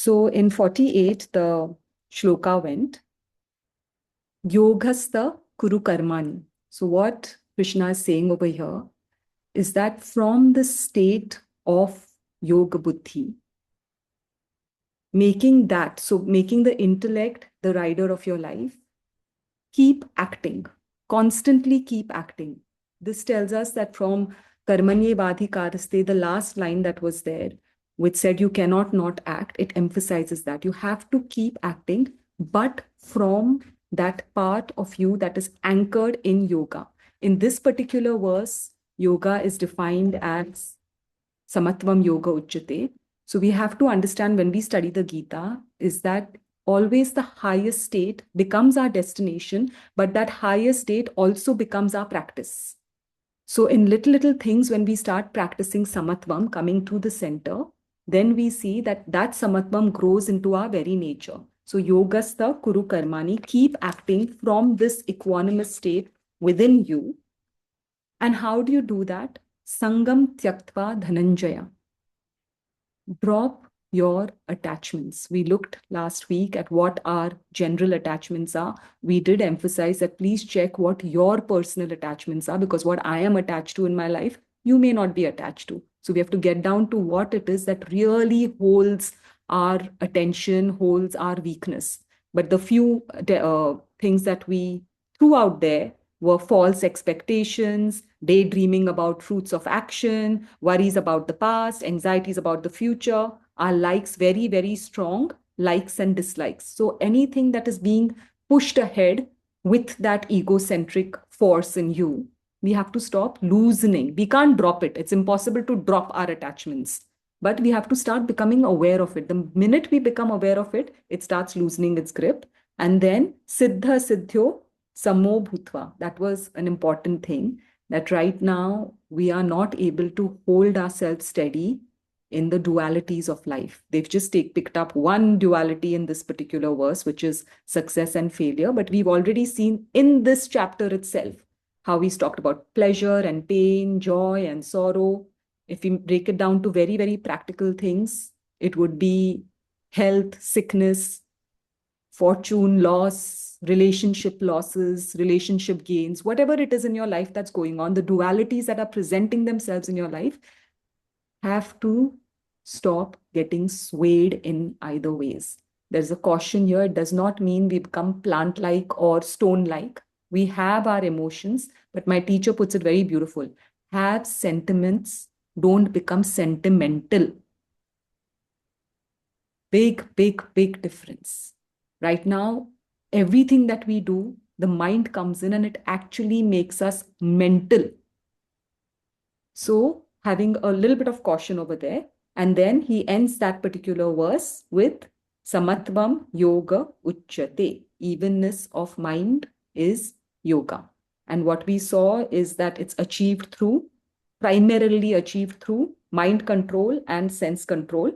So in 48, the shloka went, Yogastha Kuru Karmani. So what Krishna is saying over here is that from the state of Yoga Buddhi, making the intellect the rider of your life, keep acting, constantly keep acting. This tells us that from Karmanye Vadhikaraste, the last line that was there, which said you cannot not act, it emphasizes that you have to keep acting, but from that part of you that is anchored in yoga. In this particular verse, yoga is defined as Samatvam Yoga Uchyate. So we have to understand when we study the Gita is that always the highest state becomes our destination, but that highest state also becomes our practice. So in little things, when we start practicing Samatvam, coming to the center, then we see that Samatvam grows into our very nature. So Yogastha Kuru Karmani, keep acting from this equanimous state within you. And how do you do that? Sangam Tyaktva Dhananjaya. Drop your attachments. We looked last week at what our general attachments are. We did emphasize that please check what your personal attachments are, because what I am attached to in my life, you may not be attached to. So we have to get down to what it is that really holds our attention, holds our weakness. But the few things that we threw out there were false expectations, daydreaming about fruits of action, worries about the past, anxieties about the future, are likes very, very strong, likes and dislikes. So anything that is being pushed ahead with that egocentric force in you, we have to stop loosening. We can't drop it. It's impossible to drop our attachments. But we have to start becoming aware of it. The minute we become aware of it, it starts loosening its grip. And then Siddha Siddhyo Samo Bhutva. That was an important thing, that right now we are not able to hold ourselves steady in the dualities of life. They've just picked up one duality in this particular verse, which is success and failure. But we've already seen in this chapter itself how he's talked about pleasure and pain, joy and sorrow. If we break it down to very, very practical things, it would be health, sickness, fortune, loss, relationship losses, relationship gains, whatever it is in your life that's going on, the dualities that are presenting themselves in your life have to stop getting swayed in either ways. There's a caution here. It does not mean we become plant-like or stone-like. We have our emotions, but my teacher puts it very beautiful. Have sentiments, don't become sentimental. Big, big, big difference. Right now, everything that we do, the mind comes in and it actually makes us mental. So having a little bit of caution over there. And then he ends that particular verse with Samatvam Yoga Uchyate. Evenness of mind is yoga. And what we saw is that it's primarily achieved through mind control and sense control.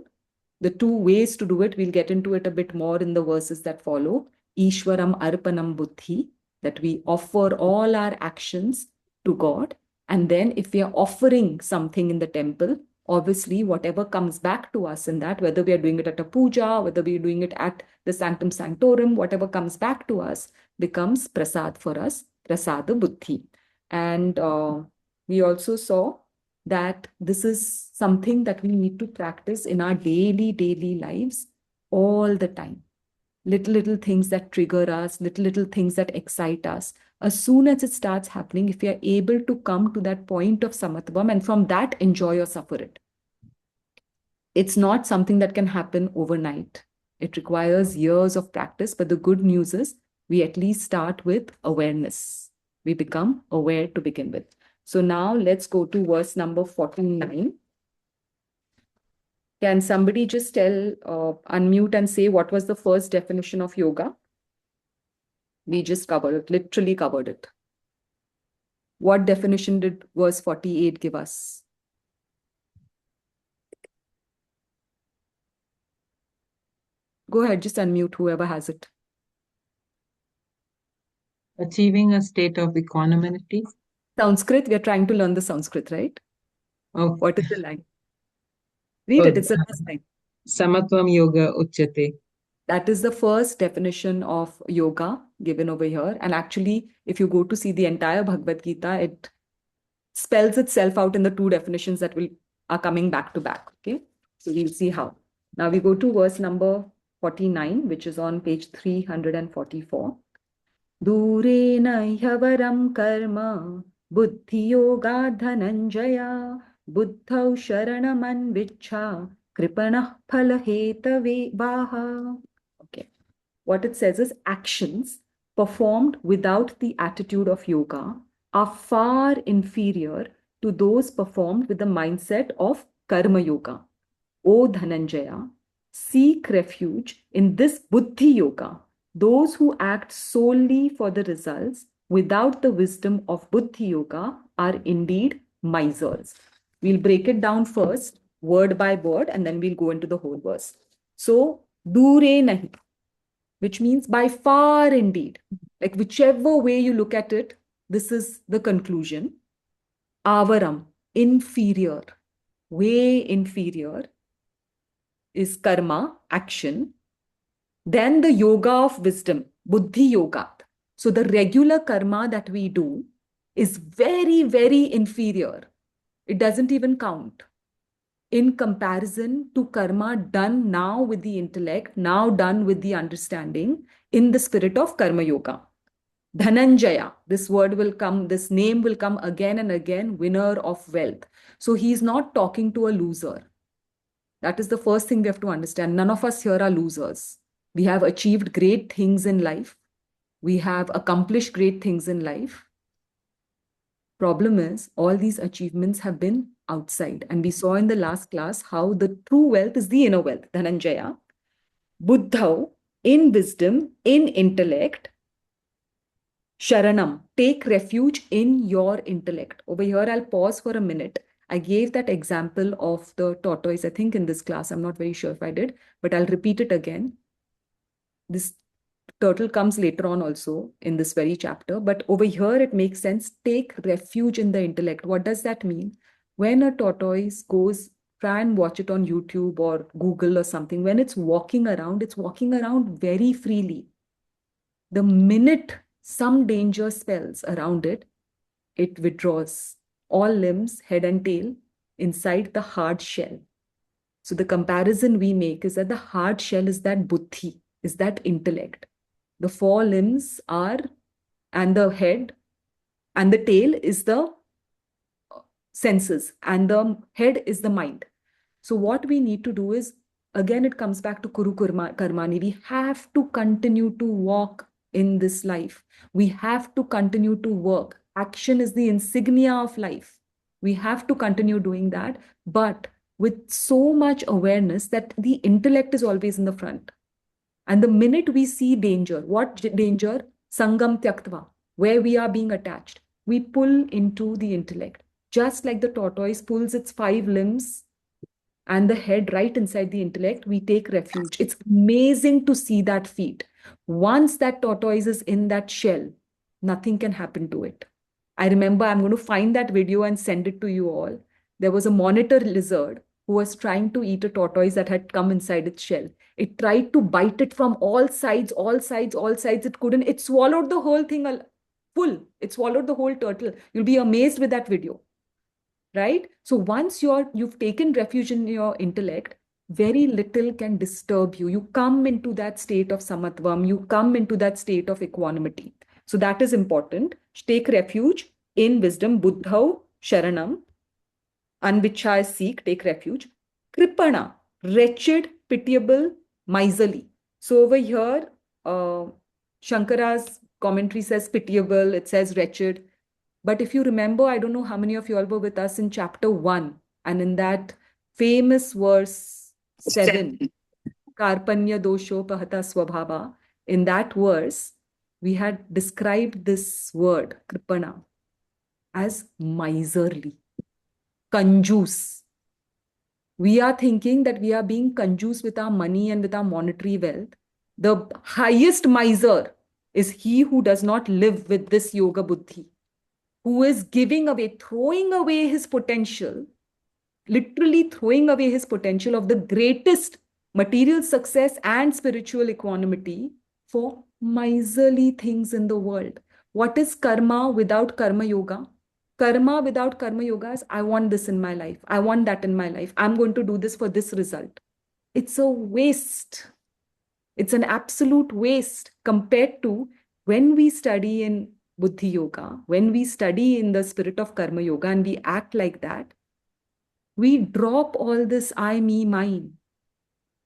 The two ways to do it, we'll get into it a bit more in the verses that follow. Ishwaram Arpanam Buddhi, that we offer all our actions to God. And then if we are offering something in the temple, obviously whatever comes back to us in that, whether we are doing it at a puja, whether we are doing it at the sanctum sanctorum, whatever comes back to us becomes prasad for us, prasada buddhi. And we also saw that this is something that we need to practice in our daily lives all the time. Little things that trigger us, little things that excite us. As soon as it starts happening, if we are able to come to that point of samatvam and from that enjoy or suffer it. It's not something that can happen overnight. It requires years of practice, but the good news is we at least start with awareness. We become aware to begin with. So now let's go to verse number 49. Can somebody just unmute and say what was the first definition of yoga? We just covered it, literally covered it. What definition did verse 48 give us? Go ahead, just unmute whoever has it. Achieving a state of equanimity. Sanskrit, we are trying to learn the Sanskrit, right? Oh. What is the line? Read it, it's the last line. Samatvam yoga uchyate. That is the first definition of yoga given over here. And actually, if you go to see the entire Bhagavad Gita, it spells itself out in the two definitions that will are coming back to back. Okay, so we'll see how. Now we go to verse number 49, which is on page 344. Durena ह्यवरं कर्म बुद्धियोगा dhananjaya buddhau sharanamannvichha kripanah phalahetave vaha. Okay. What it says is actions performed without the attitude of yoga are far inferior to those performed with the mindset of karma yoga. O Dhananjaya, seek refuge in this buddhi yoga. Those who act solely for the results without the wisdom of buddhi yoga are indeed misers. We'll break it down first, word by word, and then we'll go into the whole verse. So, dure nahi, which means by far indeed. Like whichever way you look at it, this is the conclusion. Avaram, inferior, way inferior is karma, action. Then the yoga of wisdom, buddhi yoga. So the regular karma that we do is very, very inferior. It doesn't even count in comparison to karma done now with the intellect, now done with the understanding in the spirit of karma yoga. Dhananjaya, this word will come, this name will come again and again, winner of wealth. So he's not talking to a loser. That is the first thing we have to understand. None of us here are losers. We have achieved great things in life. We have accomplished great things in life. Problem is, all these achievements have been outside. And we saw in the last class how the true wealth is the inner wealth, Dhananjaya. Buddhau, in wisdom, in intellect. Sharanam, take refuge in your intellect. Over here, I'll pause for a minute. I gave that example of the tortoise, I think in this class. I'm not very sure if I did, but I'll repeat it again. This turtle comes later on also in this very chapter, but over here it makes sense. Take refuge in the intellect. What does that mean? When a tortoise goes, try and watch it on YouTube or Google or something. When it's walking around very freely. The minute some danger spells around it, it withdraws all limbs, head and tail, inside the hard shell. So the comparison we make is that the hard shell is that buddhi, is that intellect. The four limbs are, and the head and the tail is the senses, and the head is the mind. So what we need to do is, again, it comes back to Kuru Karmani. We have to continue to walk in this life. We have to continue to work. Action is the insignia of life. We have to continue doing that, but with so much awareness that the intellect is always in the front. And the minute we see danger, what danger? Sangam tyaktva, where we are being attached, we pull into the intellect. Just like the tortoise pulls its 5 limbs and the head right inside the intellect, we take refuge. It's amazing to see that feat. Once that tortoise is in that shell, nothing can happen to it. I remember, I'm going to find that video and send it to you all. There was a monitor lizard who was trying to eat a tortoise that had come inside its shell. It tried to bite it from all sides, all sides, all sides. It couldn't. It swallowed the whole thing full. It swallowed the whole turtle. You'll be amazed with that video. Right? So once you've taken refuge in your intellect, very little can disturb you. You come into that state of samatvam. You come into that state of equanimity. So that is important. Take refuge in wisdom. Buddhau sharanam. Anvichha is seek, take refuge. Kripana, wretched, pitiable, miserly. So over here, Shankara's commentary says pitiable, it says wretched. But if you remember, I don't know how many of you all were with us in chapter 1, and in that famous verse 7, Karpanya dosho pahata swabhava, in that verse, we had described this word, kripana, as miserly, conjuice. We are thinking that we are being conjuice with our money and with our monetary wealth. The highest miser is he who does not live with this yoga buddhi, who is giving away, throwing away his potential, literally throwing away his potential of the greatest material success and spiritual equanimity for miserly things in the world. What is karma without karma yoga? Karma without karma yoga is I want this in my life. I want that in my life. I'm going to do this for this result. It's a waste. It's an absolute waste compared to when we study in Buddhi Yoga, when we study in the spirit of Karma Yoga and we act like that, we drop all this I, me, mine.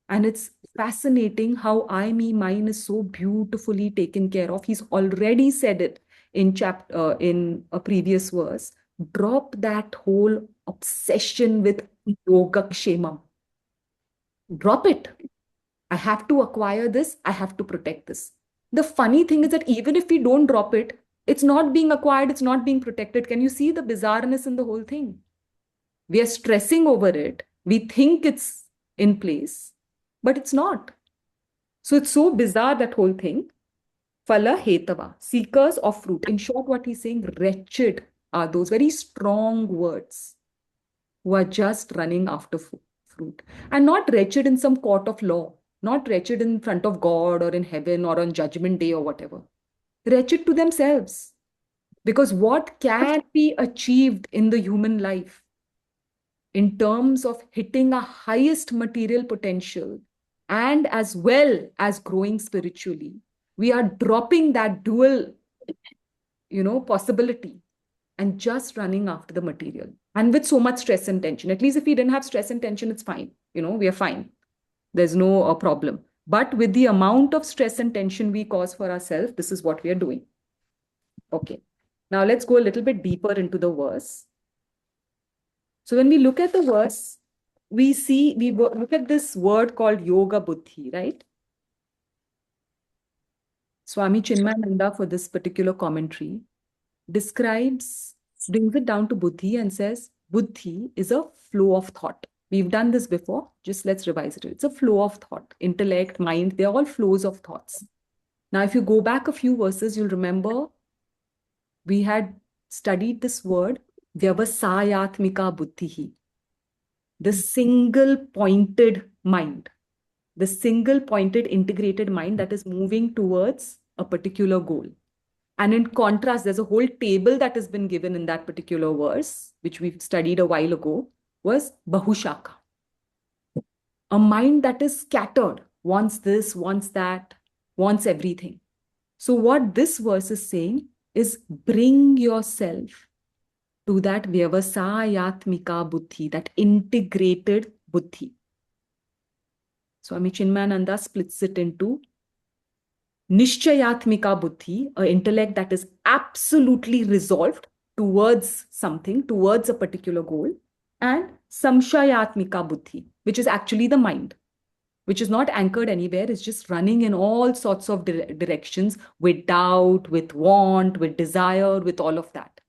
And it's fascinating how I, me, mine is so beautifully taken care of. He's already said it in a previous verse. Drop that whole obsession with yogakshemam. Drop it. I have to acquire this. I have to protect this. The funny thing is that even if we don't drop it, it's not being acquired, it's not being protected. Can you see the bizarreness in the whole thing? We are stressing over it. We think it's in place, but it's not. So it's so bizarre, that whole thing. Phala hetava, seekers of fruit. In short, what he's saying, wretched are those very strong words who are just running after fruit. And not wretched in some court of law, not wretched in front of God or in heaven or on judgment day or whatever. Wretched to themselves. Because what can be achieved in the human life in terms of hitting a highest material potential and as well as growing spiritually, we are dropping that dual, possibility and just running after the material. And with so much stress and tension. At least if we didn't have stress and tension, it's fine. We are fine. There's no problem. But with the amount of stress and tension we cause for ourselves, this is what we are doing. Okay. Now let's go a little bit deeper into the verse. So when we look at the verse, we look at this word called yoga buddhi, right? Swami Chinmayananda, for this particular commentary, brings it down to buddhi and says, buddhi is a flow of thought. We've done this before, just let's revise it. It's a flow of thought, intellect, mind, they're all flows of thoughts. Now, if you go back a few verses, you'll remember we had studied this word, vyavasayatmika buddhihi, the single pointed mind, the single pointed integrated mind that is moving towards a particular goal. And in contrast, there's a whole table that has been given in that particular verse, which we've studied a while ago, was Bahushaka. A mind that is scattered, wants this, wants that, wants everything. So what this verse is saying is bring yourself to that vyavasayatmika buddhi, that integrated buddhi. Swami Chinmayananda splits it into Nishchayatmika buddhi, an intellect that is absolutely resolved towards something, towards a particular goal, and Samshayatmika buddhi, which is actually the mind, which is not anchored anywhere, is just running in all sorts of directions with doubt, with want, with desire, with all of that.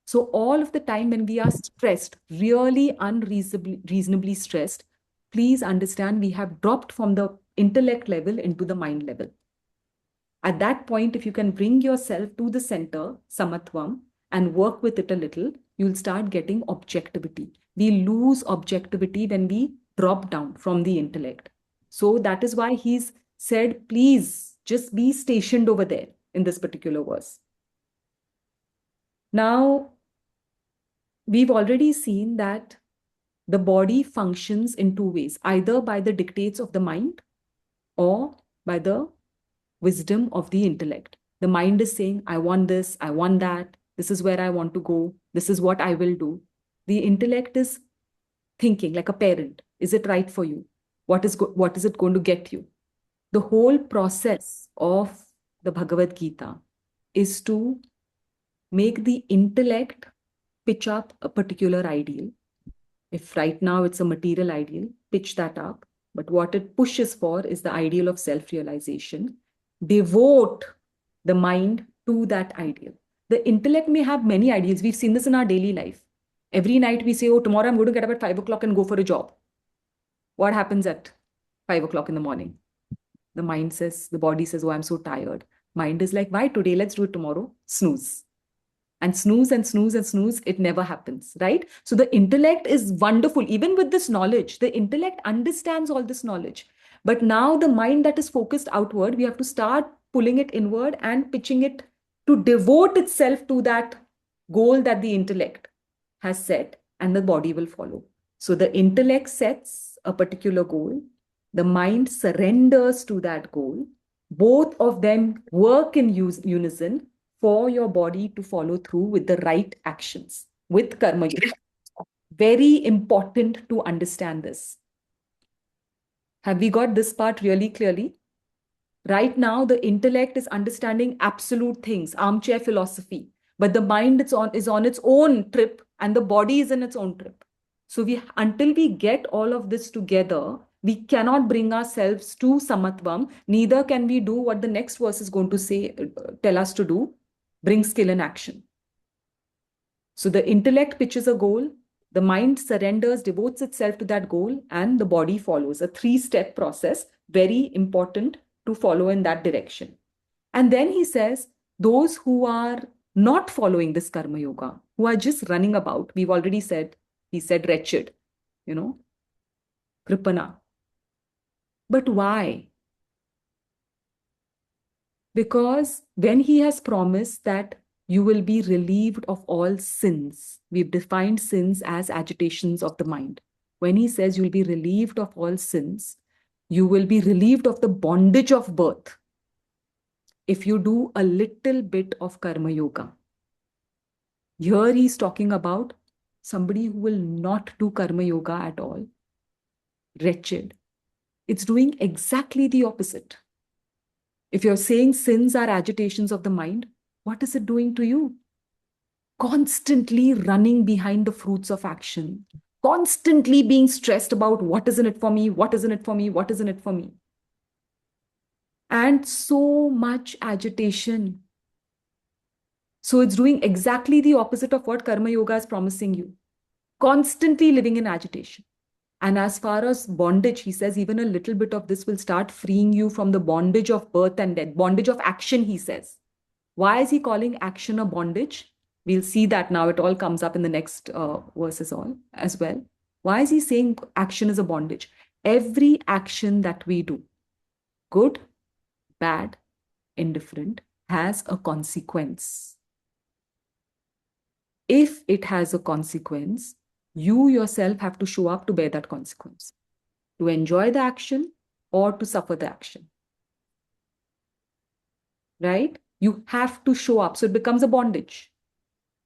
So all of the time when we are stressed, really unreasonably stressed, please understand we have dropped from the intellect level into the mind level. At that point, if you can bring yourself to the center, samatvam, and work with it a little, you'll start getting objectivity. We lose objectivity when we drop down from the intellect. So that is why he's said, please just be stationed over there in this particular verse. Now, we've already seen that the body functions in two ways, either by the dictates of the mind or by the wisdom of the intellect. The mind is saying, I want this, I want that, this is where I want to go, this is what I will do. The intellect is thinking like a parent. Is it right for you? What is it going to get you? The whole process of the Bhagavad Gita is to make the intellect pitch up a particular ideal. If right now it's a material ideal, pitch that up. But what it pushes for is the ideal of self-realization. Devote the mind to that ideal. The intellect may have many ideals. We've seen this in our daily life. Every night we say, oh, tomorrow I'm going to get up at 5 o'clock and go for a job. What happens at 5 o'clock in the morning? The mind says, the body says, oh, I'm so tired. Mind is like, why today? Let's do it tomorrow. Snooze. And snooze and snooze and snooze, it never happens, right? So the intellect is wonderful. Even with this knowledge, the intellect understands all this knowledge. But now the mind that is focused outward, we have to start pulling it inward and pitching it to devote itself to that goal that the intellect has set, and the body will follow. So the intellect sets a particular goal, the mind surrenders to that goal. Both of them work in unison for your body to follow through with the right actions, with karma. Very important to understand this. Have we got this part really clearly? Right now, the intellect is understanding absolute things, armchair philosophy, but the mind is on its own trip and the body is in its own trip. So until we get all of this together, we cannot bring ourselves to samatvam. Neither can we do what the next verse is going to say, tell us to do, bring skill in action. So the intellect pitches a goal, the mind surrenders, devotes itself to that goal, and the body follows. A three-step process, very important to follow in that direction. And then he says, those who are not following this karma yoga, who are just running about, we've already said, he said wretched, kripana. But why? Because when he has promised that you will be relieved of all sins, we've defined sins as agitations of the mind. When he says you'll be relieved of all sins, you will be relieved of the bondage of birth if you do a little bit of karma yoga. Here he's talking about somebody who will not do karma yoga at all. Wretched. It's doing exactly the opposite. If you're saying sins are agitations of the mind, what is it doing to you? Constantly running behind the fruits of action, constantly being stressed about what is in it for me, what is in it for me, what is in it for me. And so much agitation. So it's doing exactly the opposite of what karma yoga is promising you. Constantly living in agitation. And as far as bondage, he says, even a little bit of this will start freeing you from the bondage of birth and death, bondage of action, he says. Why is he calling action a bondage? We'll see that now. It all comes up in the next verses all as well. Why is he saying action is a bondage? Every action that we do, good, bad, indifferent, has a consequence. If it has a consequence, you yourself have to show up to bear that consequence, to enjoy the action or to suffer the action. Right? You have to show up. So it becomes a bondage.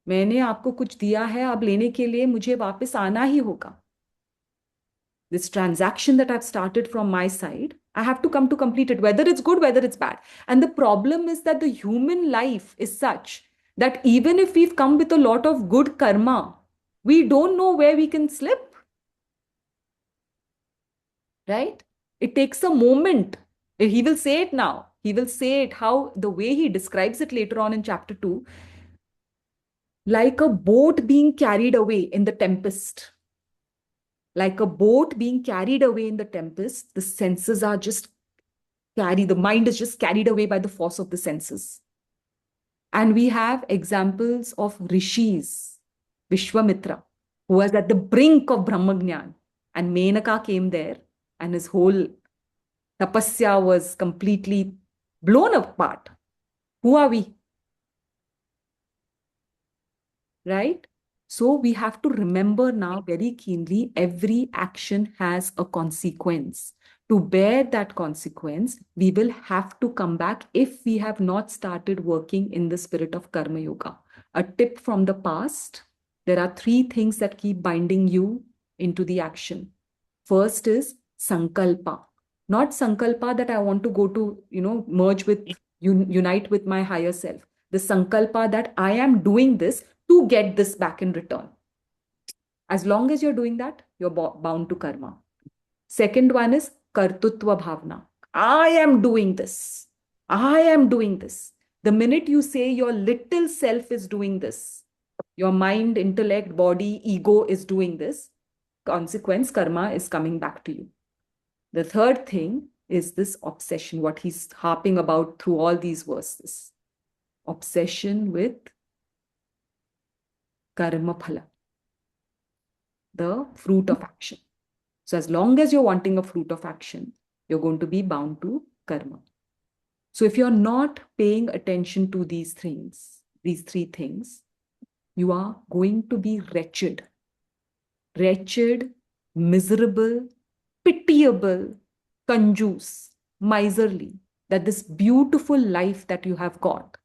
मैंने आपको कुछ दिया है, अब लेने के लिए मुझे वापस आना ही होगा. This transaction that I've started from my side, I have to come to complete it, whether it's good, whether it's bad. And the problem is that the human life is such that even if we've come with a lot of good karma, we don't know where we can slip. Right? It takes a moment. He will say it now. He will say it how the way he describes it later on in chapter 2, like a boat being carried away in the tempest. Like a boat being carried away in the tempest, the senses are just the mind is just carried away by the force of the senses. And we have examples of rishis, Vishwamitra, who was at the brink of Brahmagyan, and Menaka came there, and his whole tapasya was completely blown apart. Who are we? Right? So we have to remember now very keenly, every action has a consequence. To bear that consequence, we will have to come back if we have not started working in the spirit of karma yoga. A tip from the past, there are 3 things that keep binding you into the action. First is sankalpa. Not sankalpa that I want to go to, merge with, unite with my higher self. The sankalpa that I am doing this to get this back in return. As long as you're doing that, you're bound to karma. Second one is kartutva bhavna. I am doing this. I am doing this. The minute you say your little self is doing this, your mind, intellect, body, ego is doing this, consequence, karma is coming back to you. The third thing is this obsession, what he's harping about through all these verses. Obsession with karma phala, the fruit of action. So as long as you're wanting a fruit of action, you're going to be bound to karma. So if you're not paying attention to these things, these three things, you are going to be wretched, miserable, pitiable, conjuice, miserly, that this beautiful life that you have got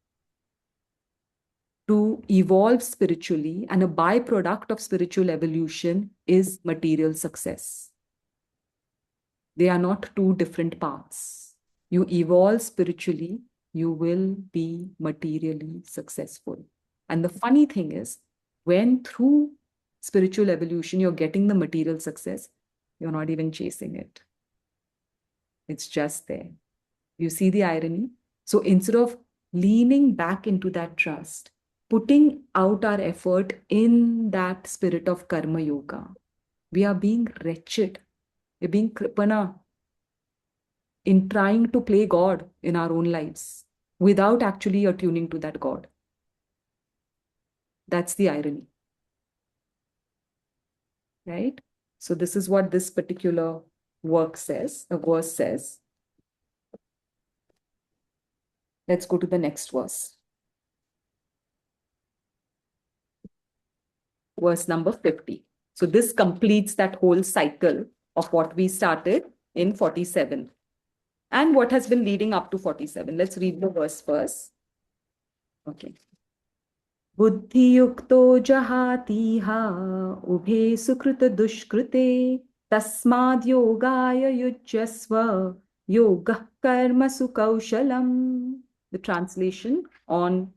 to evolve spiritually and a byproduct of spiritual evolution is material success. They are not two different paths. You evolve spiritually, you will be materially successful. And the funny thing is, when through spiritual evolution you're getting the material success, you're not even chasing it. It's just there. You see the irony? So instead of leaning back into that trust, putting out our effort in that spirit of karma yoga, we are being wretched. We're being kripana in trying to play God in our own lives without actually attuning to that God. That's the irony. Right? So this is what this particular verse says. Let's go to the next verse. Verse number 50. So this completes that whole cycle of what we started in 47 and what has been leading up to 47. Let's read the verse first. Okay. बुद्धियुक्तो जहातीह उभे सुकृत दुष्कृते तस्माद् योगाय युज्यस्व योगः कर्मसु कौशलम्. The translation on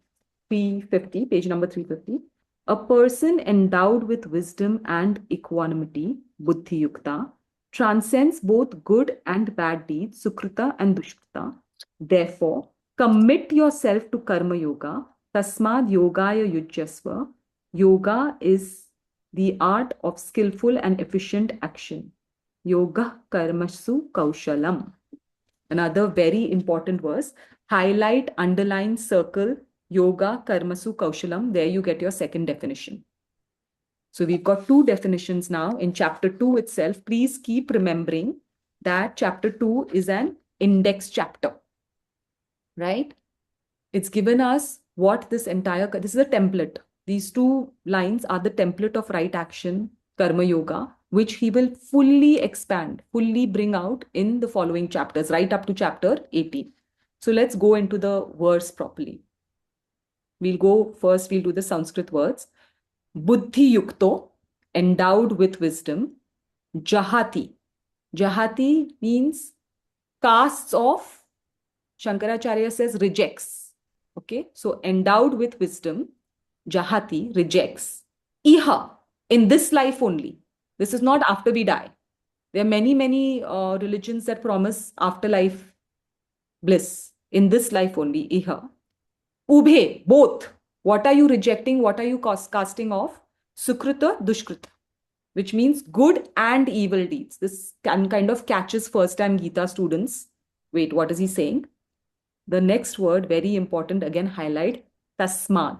350, page number 350. A person endowed with wisdom and equanimity, buddhi yukta, transcends both good and bad deeds, sukrita and dushkrita. Therefore, commit yourself to karma yoga. Tasmad yogaya yujyasva. Yoga is the art of skillful and efficient action. Yoga karmasu kaushalam. Another very important verse. Highlight, underline, circle, yoga karmasu kaushalam. There you get your second definition. So we've got two definitions now in chapter 2 itself. Please keep remembering that chapter 2 is an index chapter, right? It's given us what this is a template. These two lines are the template of right action, karma yoga, which he will fully expand, fully bring out in the following chapters, right up to chapter 18. So let's go into the verse properly. We'll do the Sanskrit words. Buddhi yukto, endowed with wisdom. Jahati. Jahati means casts off. Shankaracharya says rejects. Okay, so endowed with wisdom, Jahati rejects. Iha, in this life only. This is not after we die. There are many religions that promise afterlife bliss. In this life only, Iha. Ubhe, both. What are you rejecting? What are you casting off? Sukrita, Dushkrita, which means good and evil deeds. This kind of catches first-time Gita students. Wait, what is he saying? The next word, very important, again highlight, tasmat,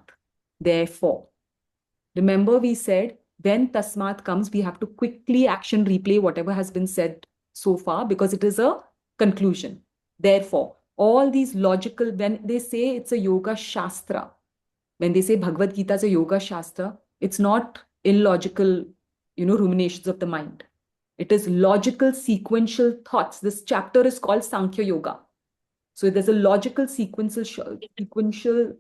therefore. Remember we said when tasmat comes, we have to quickly action replay whatever has been said so far because it is a conclusion. Therefore, all these logical, when they say it's a yoga shastra, when they say Bhagavad Gita is a yoga shastra, it's not illogical, ruminations of the mind. It is logical sequential thoughts. This chapter is called Sankhya Yoga. So there's a logical sequential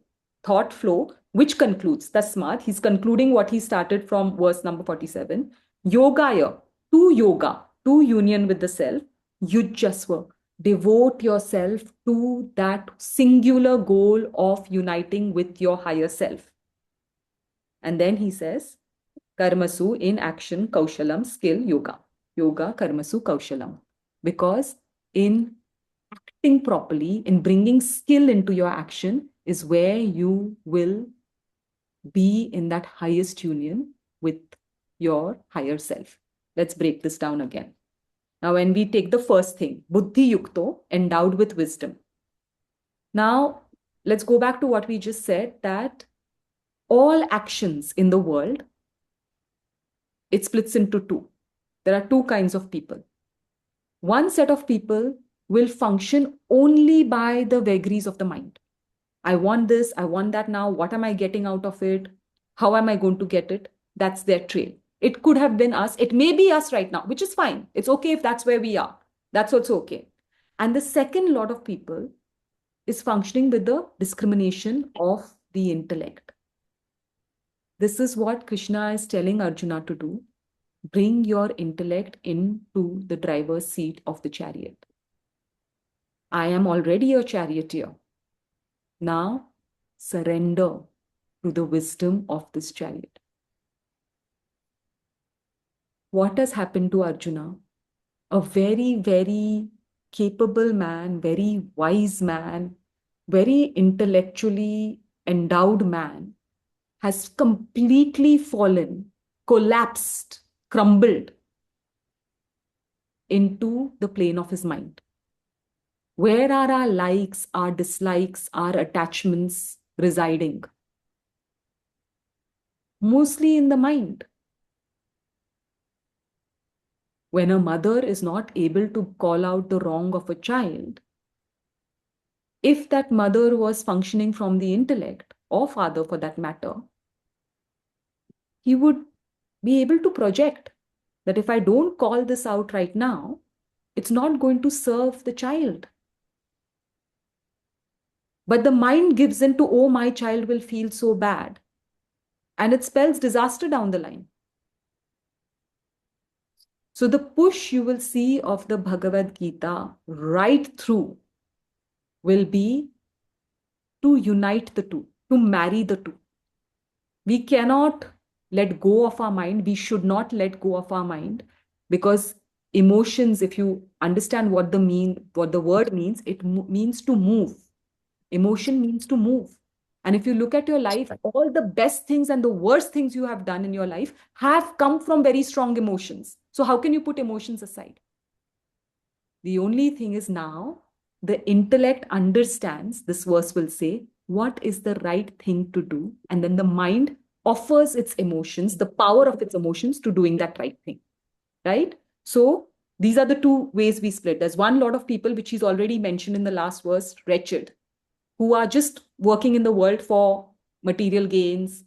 thought flow, which concludes, Tasmat, he's concluding what he started from verse number 47. Yogaya, to union with the self, yujjasva, devote yourself to that singular goal of uniting with your higher self. And then he says, karmasu, in action, kaushalam, skill, yoga. Yoga, karmasu, kaushalam. Because in acting properly, in bringing skill into your action is where you will be in that highest union with your higher self. Let's break this down again. Now, when we take the first thing, buddhi yukto, endowed with wisdom. Now, let's go back to what we just said, that all actions in the world, it splits into two. There are two kinds of people. One set of people will function only by the vagaries of the mind. I want this, I want that now. What am I getting out of it? How am I going to get it? That's their trail. It could have been us. It may be us right now, which is fine. It's okay if that's where we are. That's also okay. And the second lot of people is functioning with the discrimination of the intellect. This is what Krishna is telling Arjuna to do. Bring your intellect into the driver's seat of the chariot. I am already a charioteer. Now surrender to the wisdom of this chariot. What has happened to Arjuna? A very, very capable man, very wise man, very intellectually endowed man has completely fallen, collapsed, crumbled into the plane of his mind. Where are our likes, our dislikes, our attachments residing? Mostly in the mind. When a mother is not able to call out the wrong of a child, if that mother was functioning from the intellect, or father for that matter, he would be able to project that if I don't call this out right now, it's not going to serve the child. But the mind gives in to, oh, my child will feel so bad. And it spells disaster down the line. So the push you will see of the Bhagavad Gita right through will be to unite the two, to marry the two. We cannot let go of our mind. We should not let go of our mind, because emotions, if you understand what the word means, it means to move. Emotion means to move. And if you look at your life, all the best things and the worst things you have done in your life have come from very strong emotions. So how can you put emotions aside? The only thing is, now the intellect understands, this verse will say, what is the right thing to do? And then the mind offers its emotions, the power of its emotions, to doing that right thing. Right? So these are the two ways we split. There's one lot of people, which he's already mentioned in the last verse, wretched, who are just working in the world for material gains,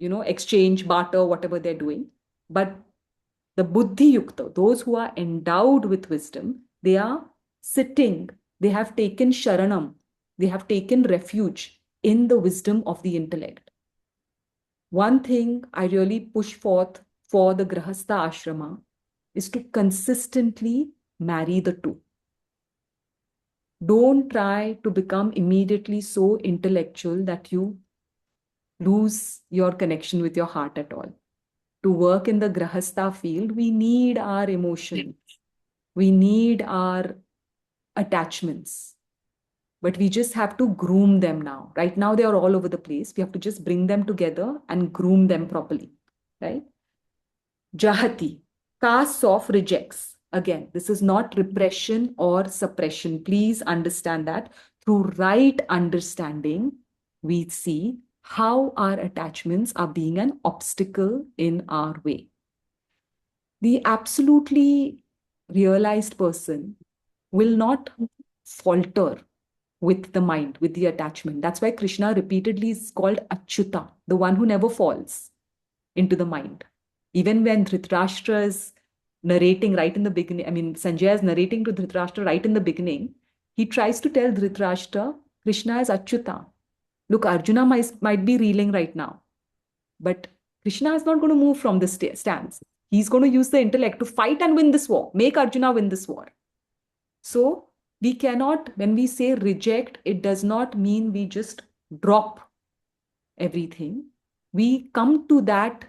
exchange, barter, whatever they're doing. But the buddhi yukta, those who are endowed with wisdom, they are sitting, they have taken sharanam, they have taken refuge in the wisdom of the intellect. One thing I really push forth for the Grahastha ashrama is to consistently marry the two. Don't try to become immediately so intellectual that you lose your connection with your heart at all. To work in the Grahastha field, we need our emotions. We need our attachments. But we just have to groom them now. Right now, they are all over the place. We have to just bring them together and groom them properly. Right? Jahati, casts off, rejects. Again, this is not repression or suppression. Please understand that. Through right understanding, we see how our attachments are being an obstacle in our way. The absolutely realized person will not falter with the mind, with the attachment. That's why Krishna repeatedly is called Achyuta, the one who never falls into the mind. Even when Dhritarashtra is narrating right in the beginning, Sanjaya is narrating to Dhritarashtra right in the beginning, he tries to tell Dhritarashtra, Krishna is Achyuta. Look, Arjuna might be reeling right now, but Krishna is not going to move from this stance. He's going to use the intellect to fight and win this war, make Arjuna win this war. So we cannot, when we say reject, it does not mean we just drop everything. We come to that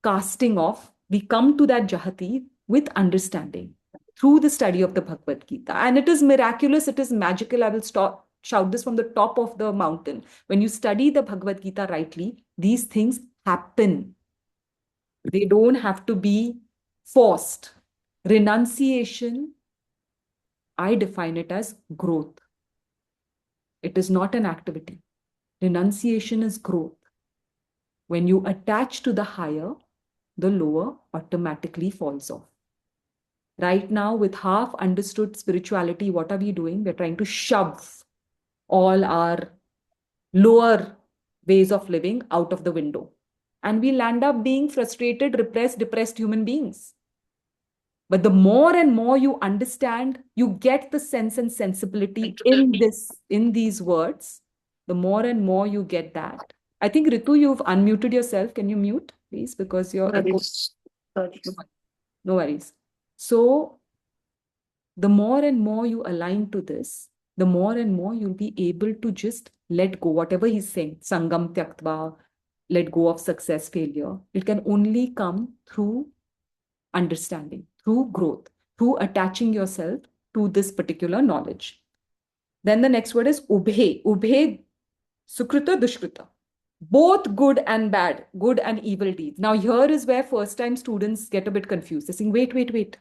casting off, we come to that jahati with understanding through the study of the Bhagavad Gita. And it is miraculous, it is magical. I will shout this from the top of the mountain. When you study the Bhagavad Gita rightly, these things happen. They don't have to be forced. Renunciation, I define it as growth. It is not an activity. Renunciation is growth. When you attach to the higher, the lower automatically falls off. Right now, with half understood spirituality, what are we doing? We're trying to shove all our lower ways of living out of the window. And we'll end up being frustrated, repressed, depressed human beings. But the more and more you understand, you get the sense and sensibility in these words, the more and more you get that. I think Ritu, you've unmuted yourself. Can you mute, please? Because you're echo. Sorry. No worries. So the more and more you align to this, the more and more you'll be able to just let go, whatever he's saying, Sangam Tyaktva, let go of success, failure. It can only come through understanding, through growth, through attaching yourself to this particular knowledge. Then the next word is ubhe. Ubhe, sukrita, dushkrita. Both good and bad, good and evil deeds. Now, here is where first time students get a bit confused. They're saying, wait.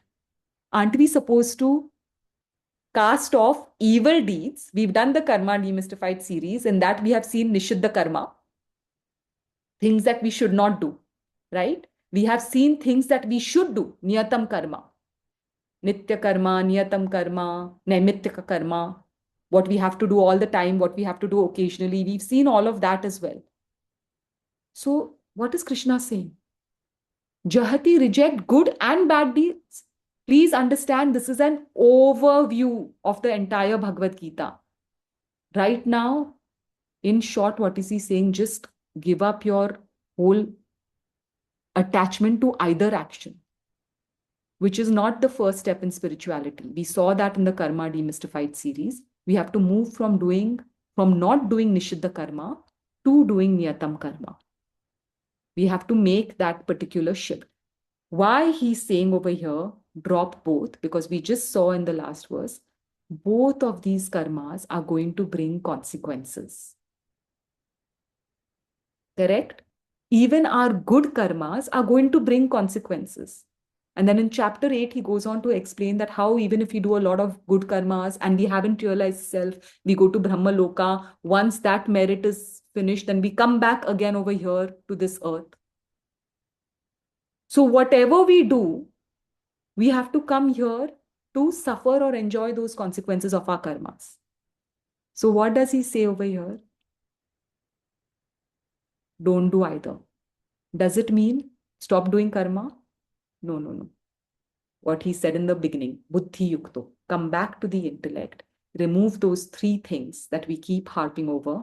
Aren't we supposed to cast off evil deeds? We've done the Karma Demystified series. In that, we have seen Nishiddha Karma, things that we should not do, right? We have seen things that we should do, Niyatam Karma. Nitya karma, niyatam karma, naimittika karma, what we have to do all the time, what we have to do occasionally. We've seen all of that as well. So, what is Krishna saying? Jahati, reject good and bad deeds. Please understand, this is an overview of the entire Bhagavad Gita. Right now, in short, what is he saying? Just give up your whole attachment to either action, which is not the first step in spirituality. We saw that in the Karma Demystified series. We have to move from not doing Nishiddha Karma to doing Niyatam Karma. We have to make that particular shift. Why he's saying over here, drop both, because we just saw in the last verse, both of these karmas are going to bring consequences. Correct? Even our good karmas are going to bring consequences. And then in chapter 8, he goes on to explain that how even if we do a lot of good karmas and we haven't realized self, we go to Brahma Loka. Once that merit is finished, then we come back again over here to this earth. So whatever we do, we have to come here to suffer or enjoy those consequences of our karmas. So what does he say over here? Don't do either. Does it mean stop doing karma? No. What he said in the beginning, buddhi yukto, come back to the intellect, remove those three things that we keep harping over.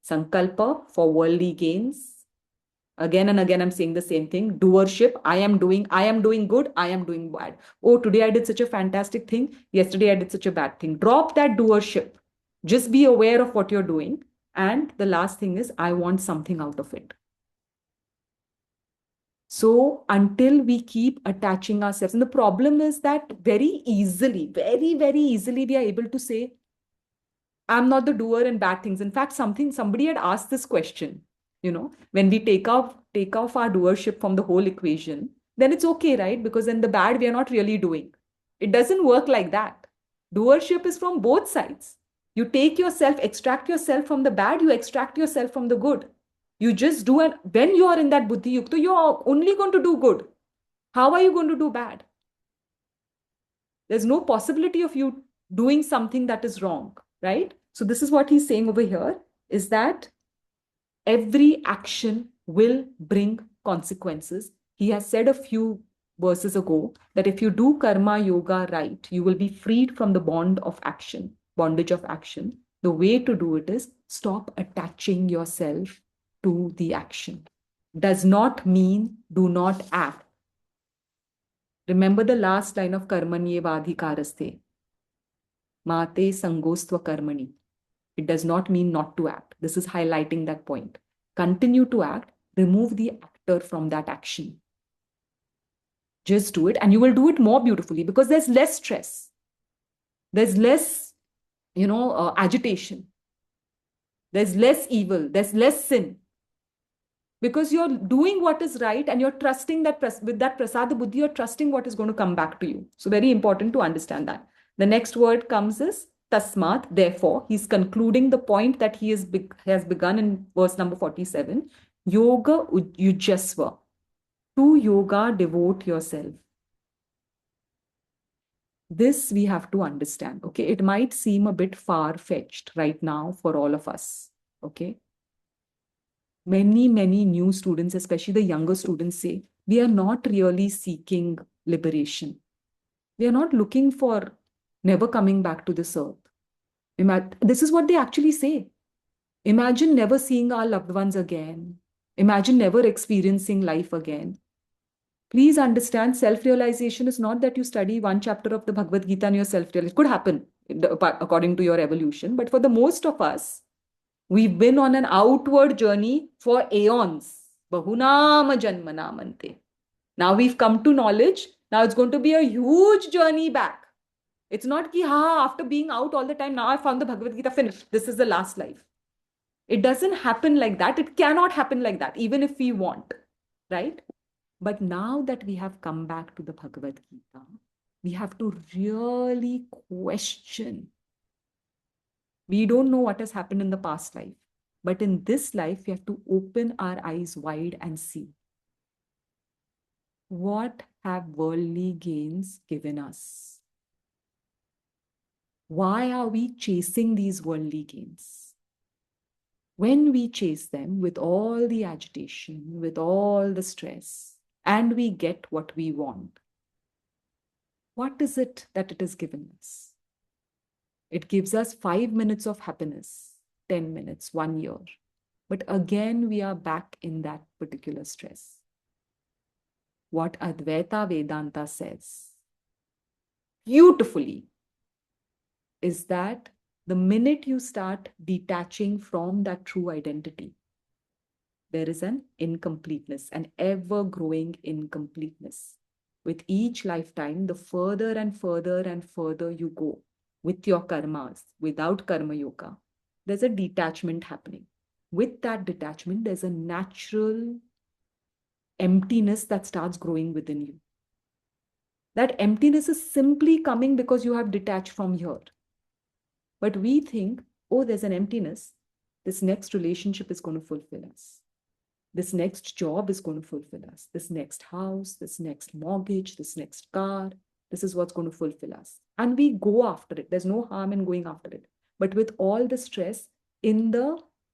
Sankalpa for worldly gains. Again and again, I'm saying the same thing. Doership, I am doing good, I am doing bad. Oh, today I did such a fantastic thing. Yesterday I did such a bad thing. Drop that doership. Just be aware of what you're doing. And the last thing is, I want something out of it. So until we keep attaching ourselves, and the problem is that very easily, very easily, we are able to say, I'm not the doer in bad things. In fact, somebody had asked this question, when we take off our doership from the whole equation, then it's okay, right? Because in the bad, we are not really doing. It doesn't work like that. Doership is from both sides. You extract yourself from the bad, you extract yourself from the good. You just do, and when you are in that buddhi yukta, you are only going to do good. How are you going to do bad? There's no possibility of you doing something that is wrong, right? So this is what he's saying over here, is that every action will bring consequences. He has said a few verses ago that if you do karma yoga right, you will be freed from the bondage of action. The way to do it is stop attaching yourself to the action. Does not mean do not act. Remember the last line of karmanyeva adhikaraste. Mate sangostva karmani. It does not mean not to act. This is highlighting that point. Continue to act. Remove the actor from that action. Just do it, and you will do it more beautifully because there's less stress. There's less, agitation. There's less evil. There's less sin. Because you're doing what is right and you're trusting that with that prasada buddhi, you're trusting what is going to come back to you. So very important to understand that. The next word comes is tasmat, therefore. He's concluding the point that he has begun in verse number 47. Yoga yujasva. To yoga, devote yourself. This we have to understand. Okay. It might seem a bit far-fetched right now for all of us. Okay. Many new students, especially the younger students, say, we are not really seeking liberation. We are not looking for never coming back to this earth. This is what they actually say. Imagine never seeing our loved ones again. Imagine never experiencing life again. Please understand, self-realization is not that you study one chapter of the Bhagavad Gita and you're self-realized. It could happen according to your evolution. But for the most of us, we've been on an outward journey for aeons. Bahunama janmanamante. Now we've come to knowledge. Now it's going to be a huge journey back. It's not ki, after being out all the time, now I found the Bhagavad Gita finished. This is the last life. It doesn't happen like that. It cannot happen like that, even if we want, right? But now that we have come back to the Bhagavad Gita, we have to really question. We don't know what has happened in the past life, but in this life, we have to open our eyes wide and see. What have worldly gains given us? Why are we chasing these worldly gains? When we chase them with all the agitation, with all the stress, and we get what we want, what is it that it has given us? It gives us 5 minutes of happiness, 10 minutes, 1 year. But again, we are back in that particular stress. What Advaita Vedanta says beautifully is that the minute you start detaching from that true identity, there is an incompleteness, an ever-growing incompleteness. With each lifetime, the further and further and further you go with your karmas, without karma yoga, there's a detachment happening. With that detachment, there's a natural emptiness that starts growing within you. That emptiness is simply coming because you have detached from here. But we think, oh, there's an emptiness. This next relationship is going to fulfill us. This next job is going to fulfill us. This next house, this next mortgage, this next car, this is what's going to fulfill us. And we go after it. There's no harm in going after it. But with all the stress in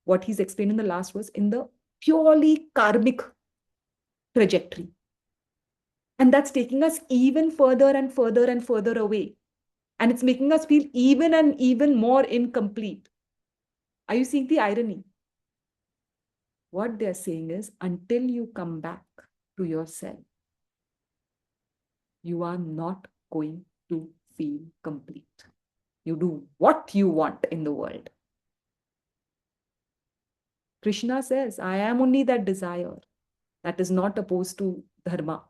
what he's explained in the last verse, in the purely karmic trajectory. And that's taking us even further and further and further away. And it's making us feel even and even more incomplete. Are you seeing the irony? What they're saying is, until you come back to yourself, you are not going to feel complete. You do what you want in the world. Krishna says, I am only that desire that is not opposed to dharma.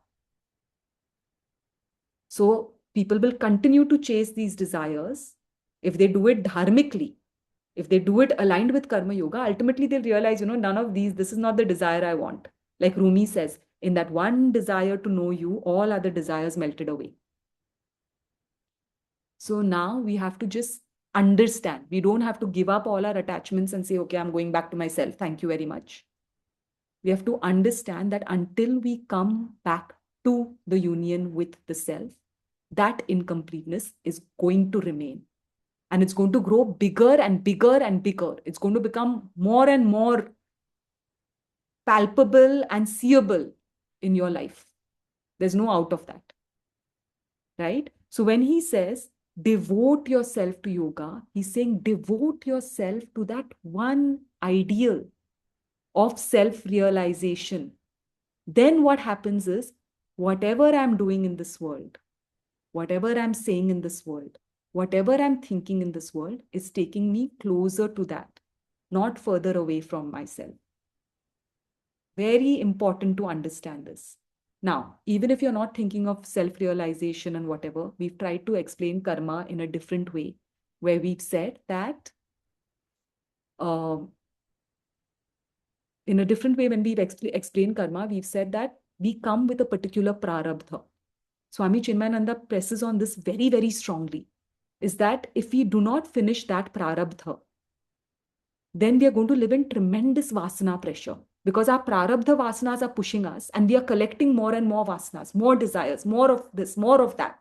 So people will continue to chase these desires if they do it dharmically. If they do it aligned with karma yoga, ultimately they'll realize, none of these, this is not the desire I want. Like Rumi says, in that one desire to know you, all other desires melted away. So now we have to just understand. We don't have to give up all our attachments and say, okay, I'm going back to myself. Thank you very much. We have to understand that until we come back to the union with the self, that incompleteness is going to remain. And it's going to grow bigger and bigger and bigger. It's going to become more and more palpable and seeable in your life. There's no out of that. Right? So when he says, devote yourself to yoga, he's saying, devote yourself to that one ideal of self-realization. Then what happens is, whatever I'm doing in this world, whatever I'm saying in this world, whatever I'm thinking in this world is taking me closer to that, not further away from myself. Very important to understand this. Now, even if you're not thinking of self-realization and whatever, we've tried to explain karma in a different way, where we've said that in a different way, when we've explained karma, we've said that we come with a particular prarabdha. Swami Chinmayananda presses on this very, very strongly, is that if we do not finish that prarabdha, then we are going to live in tremendous vasana pressure, because our prarabdha vasanas are pushing us and we are collecting more and more vasanas, more desires, more of this, more of that.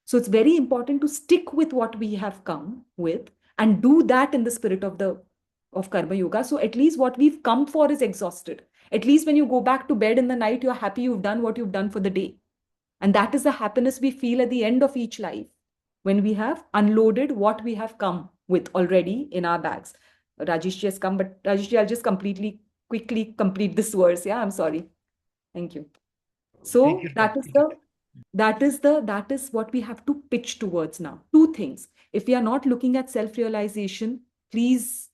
So it's very important to stick with what we have come with and do that in the spirit of karma yoga. So at least what we've come for is exhausted. At least when you go back to bed in the night, you're happy you've done what you've done for the day. And that is the happiness we feel at the end of each life when we have unloaded what we have come with already in our bags. Rajesh has come, but Rajesh, I'll just quickly complete this verse. Yeah, I'm sorry. Thank you. Take So your time. that is what we have to pitch towards now. Two things. If we are not looking at self-realization, please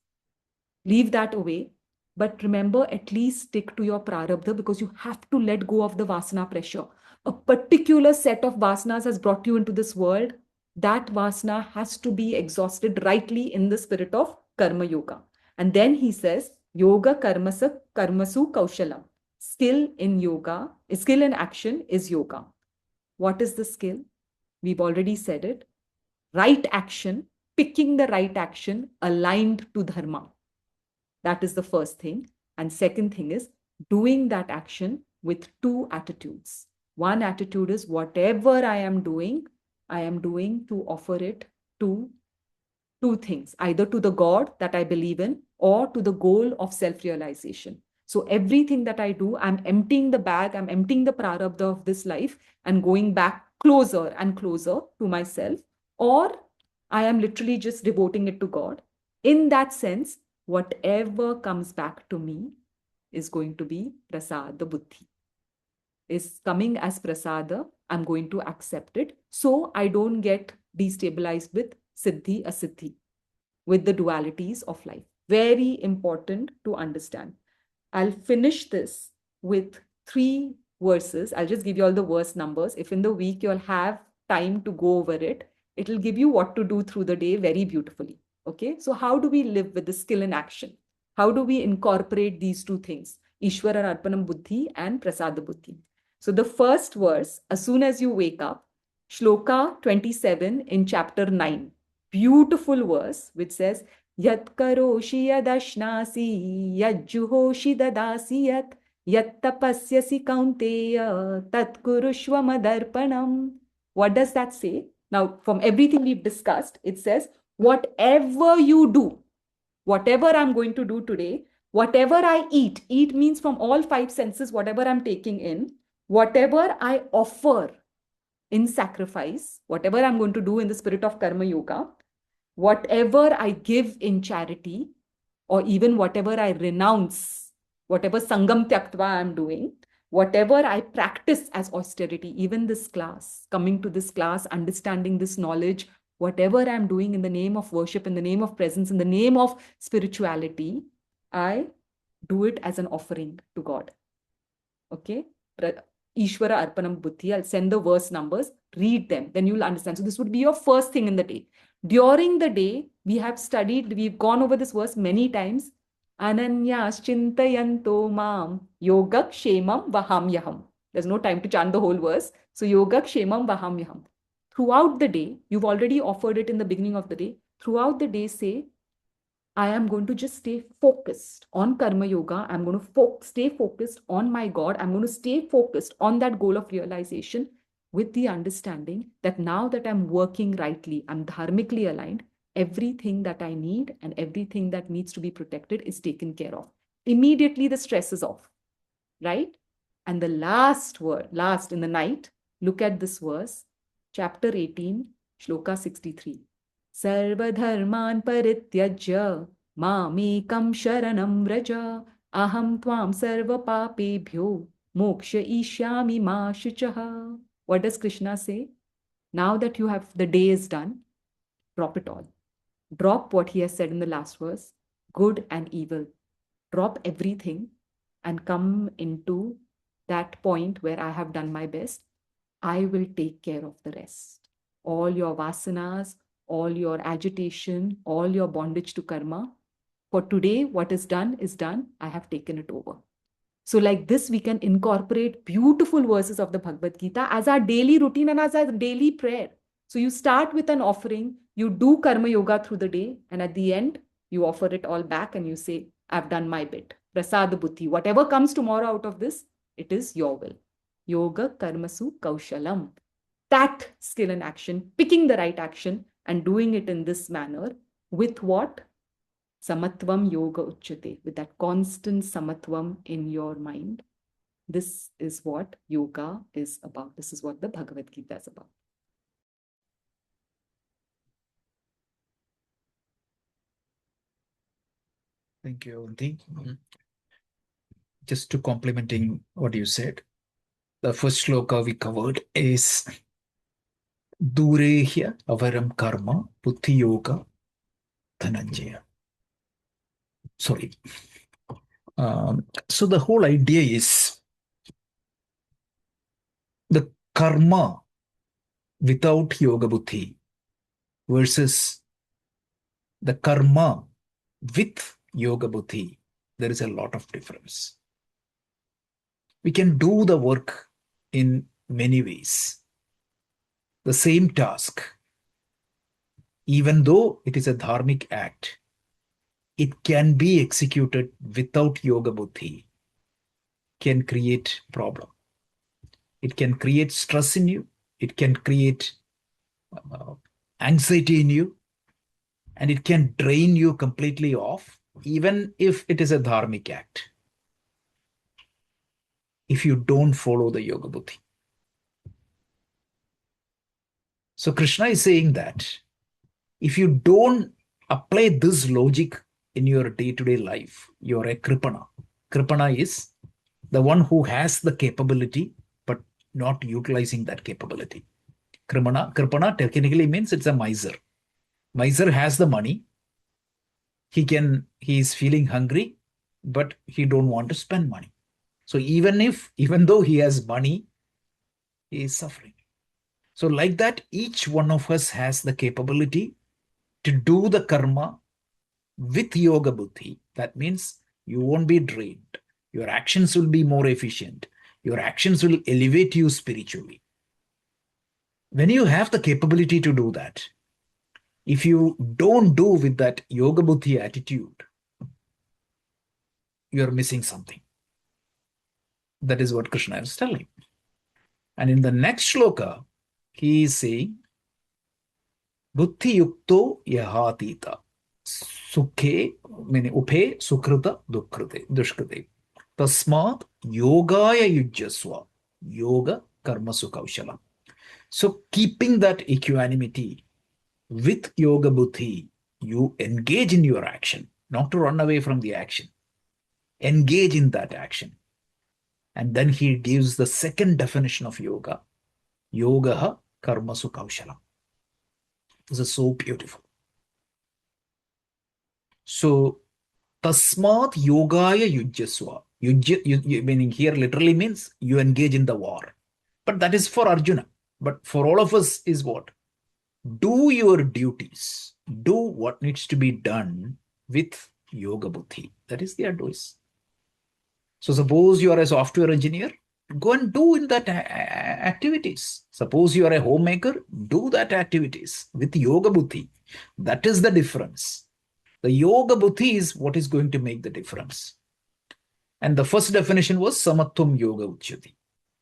leave that away. But remember, at least stick to your prarabdha because you have to let go of the vasana pressure. A particular set of vasanas has brought you into this world. That vasana has to be exhausted rightly in the spirit of karma yoga. And then he says, yoga karmasu kaushalam. Skill in action is yoga. What is the skill? We've already said it. Right action, picking the right action aligned to dharma. That is the first thing. And second thing is doing that action with two attitudes. One attitude is whatever I am doing to offer it to two things, either to the God that I believe in or to the goal of self-realization. So everything that I do, I'm emptying the bag, I'm emptying the prarabdha of this life and going back closer and closer to myself, or I am literally just devoting it to God. In that sense, whatever comes back to me is going to be prasada buddhi, is coming as prasada. I'm going to accept it. So I don't get destabilized with siddhi, asiddhi, with the dualities of life. Very important to understand. I'll finish this with 3 verses. I'll just give you all the verse numbers. If in the week you'll have time to go over it, it'll give you what to do through the day very beautifully. Okay. So how do we live with the skill in action? How do we incorporate these two things? Ishvara Arpanam Buddhi and Prasada Buddhi. So the first verse, as soon as you wake up, Shloka 27 in chapter 9, beautiful verse, which says, Yat karoshi yadashnasi, yat juhoshi dadasi yat tapasyasi kaunteya, tat kurushva madarpanam. What does that say? Now, from everything we've discussed, it says, whatever you do, whatever I'm going to do today, whatever I eat means from all 5 senses, whatever I'm taking in, whatever I offer in sacrifice, whatever I'm going to do in the spirit of karma yoga, whatever I give in charity, or even whatever I renounce, whatever sangam tyaktva I'm doing, whatever I practice as austerity, even this class, coming to this class, understanding this knowledge, whatever I'm doing in the name of worship, in the name of presence, in the name of spirituality, I do it as an offering to God. Okay? Ishvara Arpanam Buddhi. I'll send the verse numbers, read them, then you'll understand. So this would be your first thing in the day. During the day, we've gone over this verse many times. Ananyas chintayanto mam yogak shemam vahamyaham. There's no time to chant the whole verse. So yogak shemam vahamyaham. Throughout the day, you've already offered it in the beginning of the day. Throughout the day, say, I am going to just stay focused on karma yoga. I'm going to stay focused on my God. I'm going to stay focused on that goal of realization with the understanding that now that I'm working rightly, I'm dharmically aligned, everything that I need and everything that needs to be protected is taken care of. Immediately the stress is off, right? And the last in the night, look at this verse, chapter 18, shloka 63. सर्वधर्मान् परित्यज्य मामेकं शरणं व्रज अहं त्वां सर्वपापेभ्यो मोक्षयिष्यामि मा शुचः. What does Krishna say? Now that the day is done, drop it all. Drop what he has said in the last verse, good and evil. Drop everything and come into that point where I have done my best. I will take care of the rest. All your vasanas, all your agitation, all your bondage to karma. For today, what is done is done. I have taken it over. So like this, we can incorporate beautiful verses of the Bhagavad Gita as our daily routine and as our daily prayer. So you start with an offering, you do karma yoga through the day, and at the end, you offer it all back and you say, I've done my bit. Prasada buddhi. Whatever comes tomorrow out of this, it is your will. Yoga karmasu kaushalam. that skill in action, picking the right action and doing it in this manner with what? Samatvam yoga uchyate, with that constant samatvam in your mind. This is what yoga is about. This is what the Bhagavad Gita is about. Thank you, Avanti. Just to complementing what you said, the first shloka we covered is Durehya avaram karma buddhi yoga dhananjaya. Sorry. So the whole idea is the karma without yoga buddhi versus the karma with yoga buddhi. There is a lot of difference. We can do the work in many ways. The same task, even though it is a dharmic act, it can be executed without yoga buddhi, can create problem. It can create stress in you. It can create anxiety in you. And it can drain you completely off, even if it is a dharmic act, if you don't follow the yoga buddhi. So Krishna is saying that if you don't apply this logic in your day-to-day life, you're a kripana. Kripana is the one who has the capability, but not utilizing that capability. Kripana technically means it's a miser. Miser has the money. He is feeling hungry, but he don't want to spend money. So even though he has money, he is suffering. So like that, each one of us has the capability to do the karma with yoga buddhi. That means you won't be drained. Your actions will be more efficient. Your actions will elevate you spiritually. When you have the capability to do that, if you don't do with that yoga buddhi attitude, you're missing something. That is what Krishna is telling. And in the next shloka, he is saying, Buddhi yukto yahatita sukhe, meaning uphe sukrita dushkrite. Tasmat yogaya yujyasva yoga karma sukhaushalam. So keeping that equanimity with yoga buddhi, you engage in your action, not to run away from the action. Engage in that action. And then he gives the second definition of yoga, yoga karma sukhaushalam. This is so beautiful. So, tasmat yogaya yujyasva. Meaning here literally means you engage in the war. But that is for Arjuna. But for all of us is what? Do your duties. Do what needs to be done with yoga buddhi. That is the advice. So suppose you are a software engineer, go and do in that activities. Suppose you are a homemaker, do that activities with yoga buddhi. That is the difference. The yoga buddhi is what is going to make the difference. And the first definition was samatvam yoga uchyati.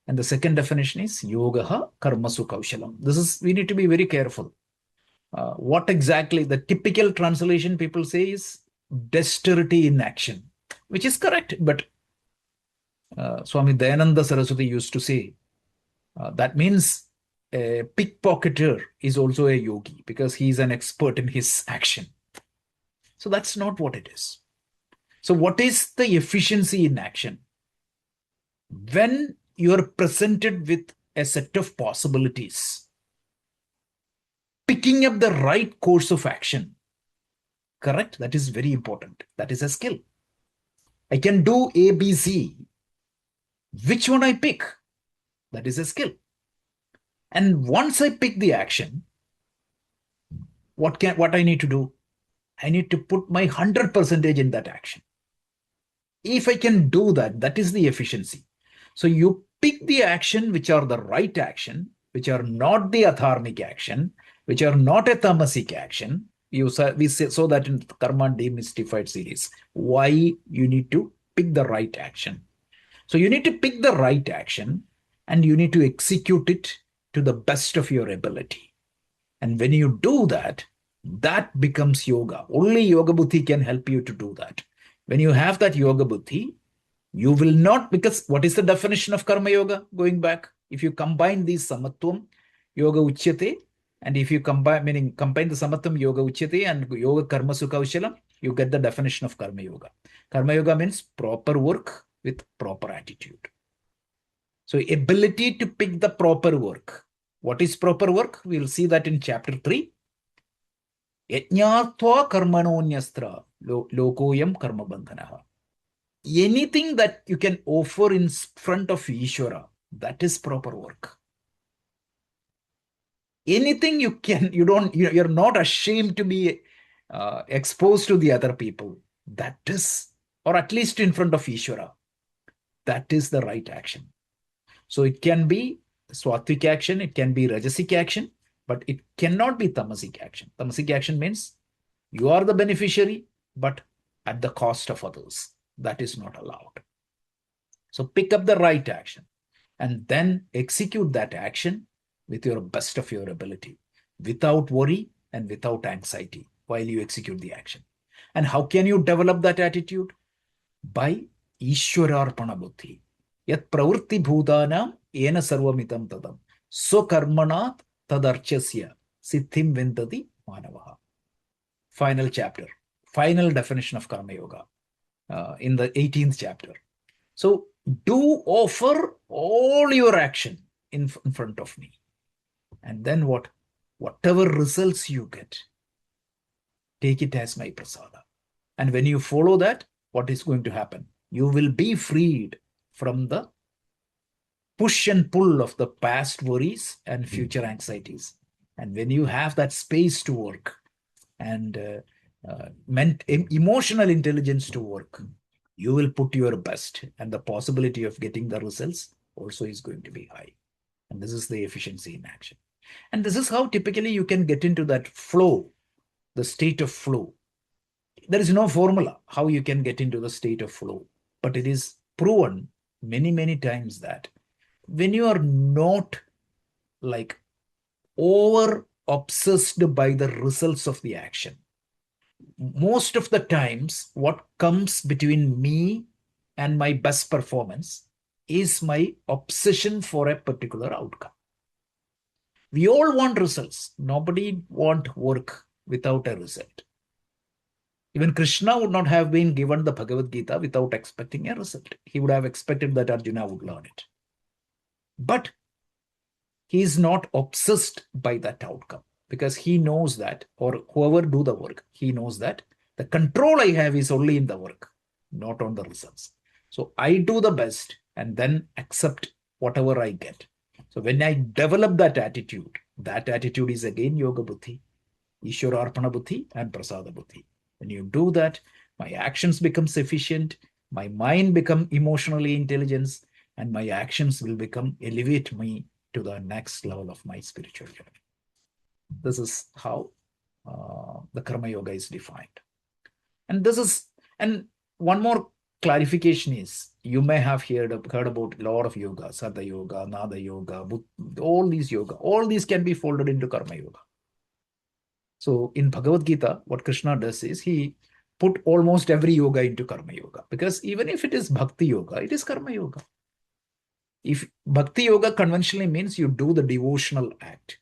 And the second definition is yoga karma sukhaushalam. We need to be very careful. What exactly the typical translation people say is dexterity in action, which is correct, but Swami Dayananda Saraswati used to say, that means a pickpocketer is also a yogi because he is an expert in his action. So that's not what it is. So what is the efficiency in action? When you are presented with a set of possibilities, picking up the right course of action, correct? That is very important. That is a skill. I can do A, B, C. Which one I pick? That is a skill. And once I pick the action, what I need to do? I need to put my 100% in that action. If I can do that, that is the efficiency. So you pick the action which are the right action, which are not the adharmic action, which are not a tamasic action. We saw that in the Karma Demystified series. Why you need to pick the right action. So you need to pick the right action and you need to execute it to the best of your ability. And when you do that, that becomes yoga. Only yoga buddhi can help you to do that. When you have that yoga buddhi, you will not, because what is the definition of karma yoga? Going back, if you combine these samatvam, yoga uchyate, and if you combine the samatvam, yoga uchyate, and yoga karma sukha ushalam, you get the definition of karma yoga. Karma yoga means proper work with proper attitude. So ability to pick the proper work. What is proper work? We'll see that in chapter 3. Yajñātva karmanonyastra lokoyam karma bandhanaha. Anything that you can offer in front of Ishvara, that is proper work. Anything you're not ashamed to be exposed to the other people, that is, or at least in front of Ishvara, that is the right action. So it can be Swatvik action, it can be Rajasic action, but it cannot be Tamasic action. Tamasic action means you are the beneficiary, but at the cost of others. That is not allowed. So pick up the right action and then execute that action with your best of your ability, without worry and without anxiety while you execute the action. And how can you develop that attitude? By Ishwararpana buddhi. Yat pravritti bhutanam ena sarvamitam tadam sokarmanat tadarchasya siddhim vindati manavaha. Final chapter, final definition of karma yoga in the 18th chapter. So do offer all your action in front of me. And then whatever results you get, take it as my prasada. And when you follow that, what is going to happen? You will be freed from the push and pull of the past worries and future anxieties. And when you have that space to work and emotional intelligence to work, you will put your best, and the possibility of getting the results also is going to be high. And this is the efficiency in action. And this is how typically you can get into that flow, the state of flow. There is no formula how you can get into the state of flow, but it is proven many, many times that when you are not like over obsessed by the results of the action, most of the times what comes between me and my best performance is my obsession for a particular outcome. We all want results. Nobody want work without a result. Even Krishna would not have been given the Bhagavad Gita without expecting a result. He would have expected that Arjuna would learn it. But he is not obsessed by that outcome, because he knows that, or whoever do the work, he knows that the control I have is only in the work, not on the results. So I do the best and then accept whatever I get. So when I develop that attitude is again Yoga Buddhi, Ishwararpana Buddhi and Prasada Buddhi. When you do that, my actions become sufficient, my mind become emotionally intelligent, and my actions will elevate me to the next level of my spiritual journey. This is how the Karma Yoga is defined. And one more clarification is, you may have heard about a lot of yoga, Saddha Yoga, Nada Yoga, all these can be folded into Karma Yoga. So in Bhagavad Gita, what Krishna does is he put almost every yoga into Karma Yoga, because even if it is Bhakti Yoga, it is Karma Yoga. If Bhakti Yoga conventionally means you do the devotional act,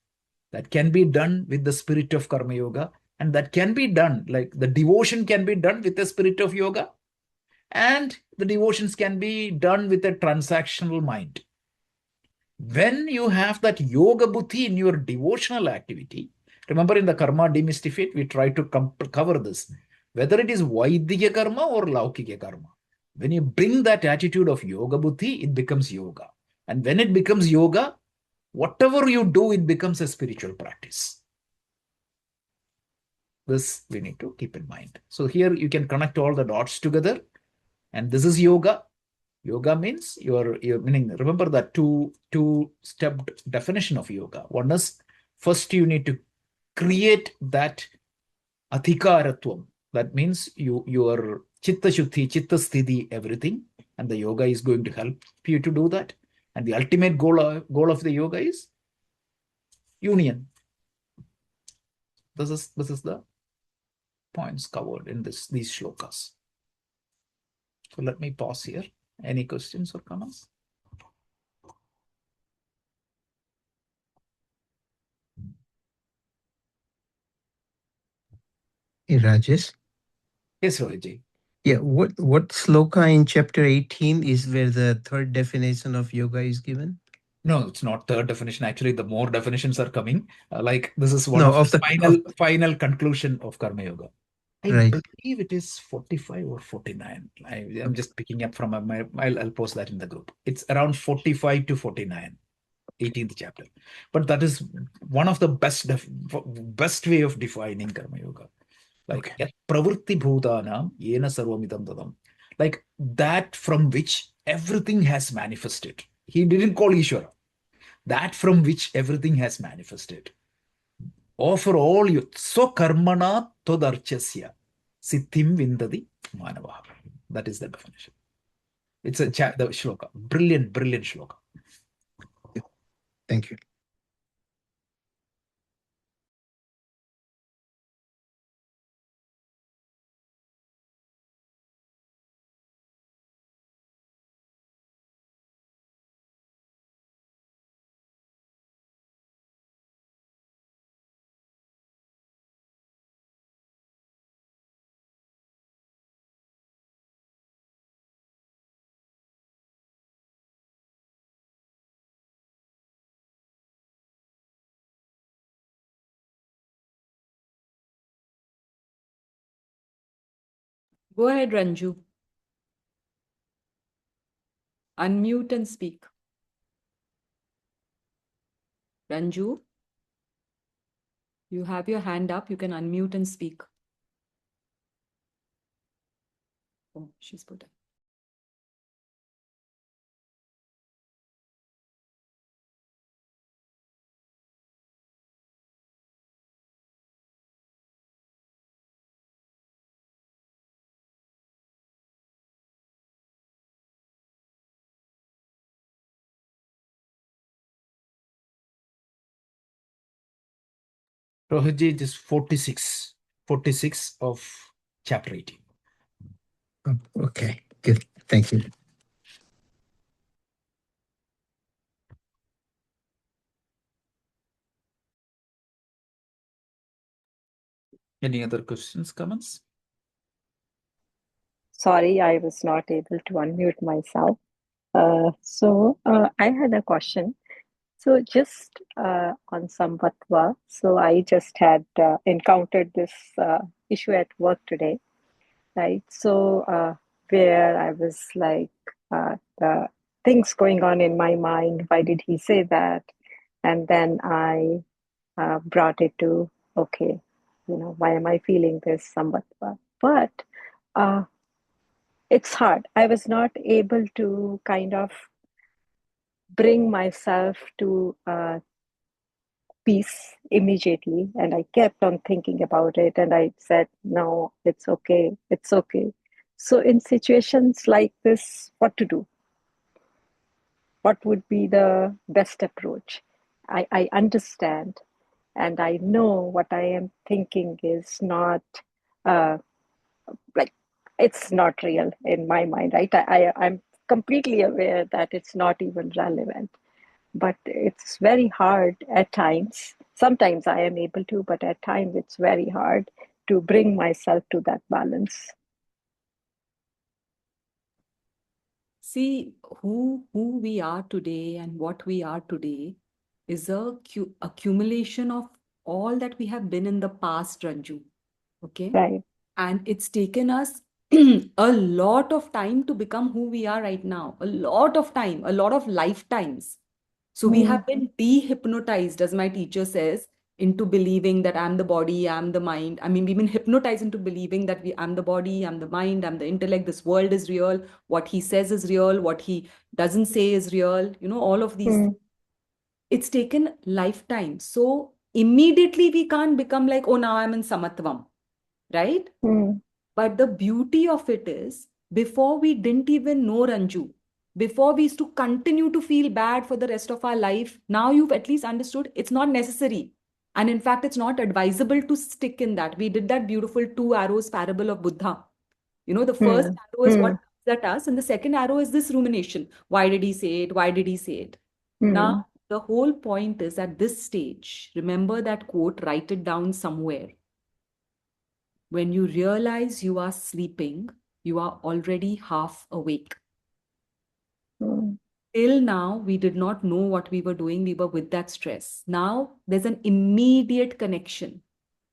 that can be done with the spirit of Karma Yoga, and that can be done, like the devotion can be done with the spirit of yoga, and the devotions can be done with a transactional mind. When you have that yoga buddhi in your devotional activity, remember in the Karma Demystified, we try to cover this, whether it is Vaidhya karma or Laukika karma. When you bring that attitude of yoga buddhi, it becomes yoga. And when it becomes yoga, whatever you do, it becomes a spiritual practice. This we need to keep in mind. So here you can connect all the dots together. And this is yoga. Yoga means your meaning. Remember that two-stepped definition of yoga. One is, first you need to create that adhikaratvam. That means your chitta shuddhi, chitta sthiti, everything. And the yoga is going to help you to do that. And the ultimate goal of the yoga is union. This is the points covered in these shlokas. So let me pause here. Any questions or comments? Hey, Rajesh. Yes, Rohitji. Yeah, what sloka in chapter 18 is where the third definition of yoga is given? No, it's not third definition. Actually, the more definitions are coming. Like this is one No, of of the the final conclusion of Karma Yoga. I right. believe it is 45 or 49. I'm just picking up from I'll post that in the group. It's around 45 to 49, 18th chapter. But that is one of the best way of defining Karma Yoga. Like Okay. pravritti bhutanam yena sarvamidam tadam. Like that from which everything has manifested. He didn't call Ishvara. That from which everything has manifested. Offer all you so karmana todarchasya siddhim vindadi manavaha. That is the definition. It's the shloka. Brilliant shloka. Thank you. Go ahead, Ranju. Unmute and speak. Ranju, you have your hand up. You can unmute and speak. Oh, she's put it. Rohitji, it is 46 of chapter 18. Okay, good. Thank you. Any other questions, comments? Sorry, I was not able to unmute myself. I had a question. So just on Samvatva, so I just had encountered this issue at work today, right? So where I was like, the things going on in my mind, why did he say that? And then I brought it to, okay, why am I feeling this Samvatva? But it's hard. I was not able to kind of bring myself to peace immediately. And I kept on thinking about it. And I said, no, it's okay. It's okay. So, in situations like this, what to do? What would be the best approach? I understand and I know what I am thinking is not like it's not real in my mind, right? I'm completely aware that it's not even relevant, but it's very hard at times. Sometimes I am able to, but at times it's very hard to bring myself to that balance. See, who we are today and what we are today is a accumulation of all that we have been in the past, Ranju. Okay? Right. And it's taken us a lot of time to become who we are right now. A lot of time, a lot of lifetimes. So we have been dehypnotized, as my teacher says, into believing that I'm the body, I'm the mind. I mean, we've been hypnotized into believing that I'm the body, I'm the mind, I'm the intellect, this world is real, what he says is real, what he doesn't say is real, all of these. It's taken lifetime. So immediately we can't become like, oh, now I'm in Samatvam, right? But the beauty of it is, before we didn't even know Ranju, Before we used to continue to feel bad for the rest of our life. Now you've at least understood it's not necessary. And in fact, it's not advisable to stick in that. We did that beautiful two arrows parable of Buddha. The first arrow is what comes at us, and the second arrow is this rumination. Why did he say it? Why did he say it? Now, the whole point is at this stage, remember that quote, write it down somewhere. When you realize you are sleeping, you are already half awake. Till now, we did not know what we were doing. We were with that stress. Now, there's an immediate connection.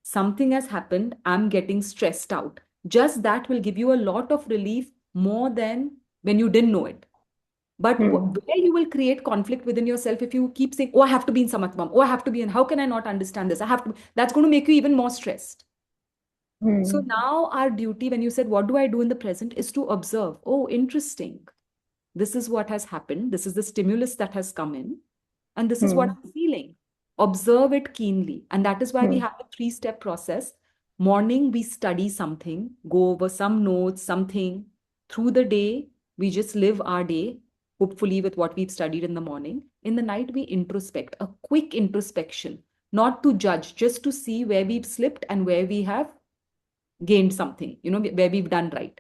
Something has happened. I'm getting stressed out. Just that will give you a lot of relief more than when you didn't know it. But where you will create conflict within yourself if you keep saying, oh, I have to be in Samatvam. Oh, I have to be in, how can I not understand this? I have to, that's going to make you even more stressed. So now our duty, when you said, what do I do in the present, is to observe. Oh, interesting. This is what has happened. This is the stimulus that has come in. And this is what I'm feeling. Observe it keenly. And that is why we have a 3-step process. Morning, we study something, go over some notes, something. Through the day, we just live our day, hopefully with what we've studied in the morning. In the night, we introspect, a quick introspection, not to judge, just to see where we've slipped and where we have gained something, where we've done right.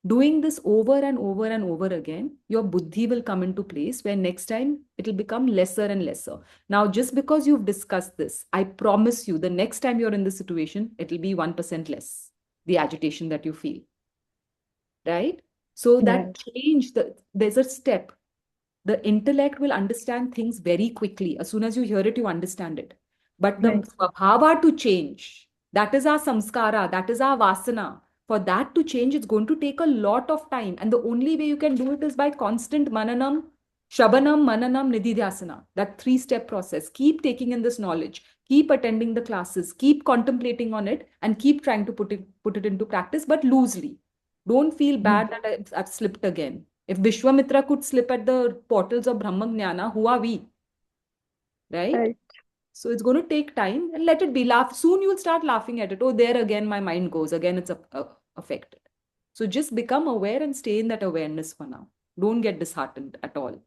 Doing this over and over and over again, your buddhi will come into place where next time it'll become lesser and lesser. Now, just because you've discussed this, I promise you the next time you're in this situation, it'll be 1% less, the agitation that you feel. Right? So that change, there's a step. The intellect will understand things very quickly. As soon as you hear it, you understand it. But the svabhava to change, that is our samskara, that is our vasana. For that to change, it's going to take a lot of time. And the only way you can do it is by constant mananam, shabanam, mananam, nididhyasana. That 3-step process. Keep taking in this knowledge. Keep attending the classes. Keep contemplating on it and keep trying to put it into practice, but loosely. Don't feel bad that I've slipped again. If Vishwamitra could slip at the portals of Brahmagnana, who are we? Right? So it's going to take time and let it be. Laugh. Soon you'll start laughing at it. Oh, there again, my mind goes. Again, it's affected. So just become aware and stay in that awareness for now. Don't get disheartened at all.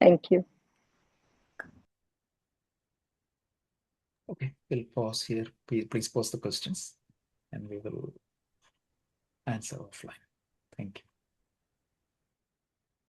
Thank you. Okay, we'll pause here. Please pose the questions and we will answer offline. Thank you.